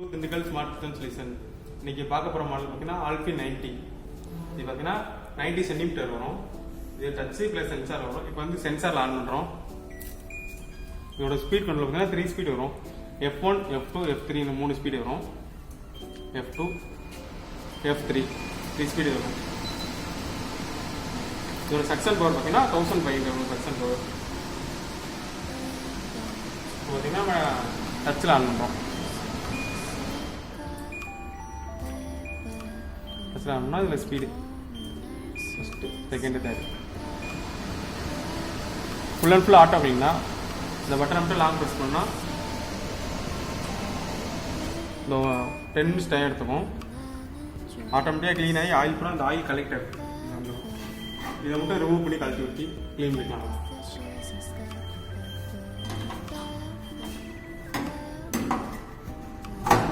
Dindigul smart system solution இன்னைக்கு பார்க்க போகிற மாடல் பார்த்தீங்கன்னா ஆல்பி 90. இது பார்த்தீங்கன்னா 90 சென்டிமீட்டர் வரும். இது டச்சு ப்ளஸ் சென்சார் வரும். இப்போ வந்து சென்சாரில் ஆன் பண்ணுறோம். இதோட ஸ்பீட் கண்ட்ரோல் பார்த்தீங்கன்னா 3 ஸ்பீட் வரும். F1, F2, F3 3 ஸ்பீடு வரும். F2, F3 3 ஸ்பீடு வரும். இதோட சக்ஷன் பவர் பார்த்தீங்கன்னா 1500 சக்ஷன் பவர். இப்போ பார்த்தீங்கன்னா நம்ம டச்சில் ஆன் பண்ணுறோம். டச்சில் ஆன் பண்ணால் இதில் speed first second third full and full auto அப்படின்னா இந்த பட்டன் மட்டும் லாங் ப்ரெஸ் பண்ணால் இந்த 10 மினிட்ஸ் டைம் எடுத்துக்கும். ஆட்டோமேட்டிக்காக க்ளீன் ஆகி ஆயில் போனால் அந்த ஆயில் கலெக்ட் ஆகும். இதை மட்டும் ரிமூவ் பண்ணி கழட்டி ஊற்றி க்ளீன் பண்ணிக்கலாம்.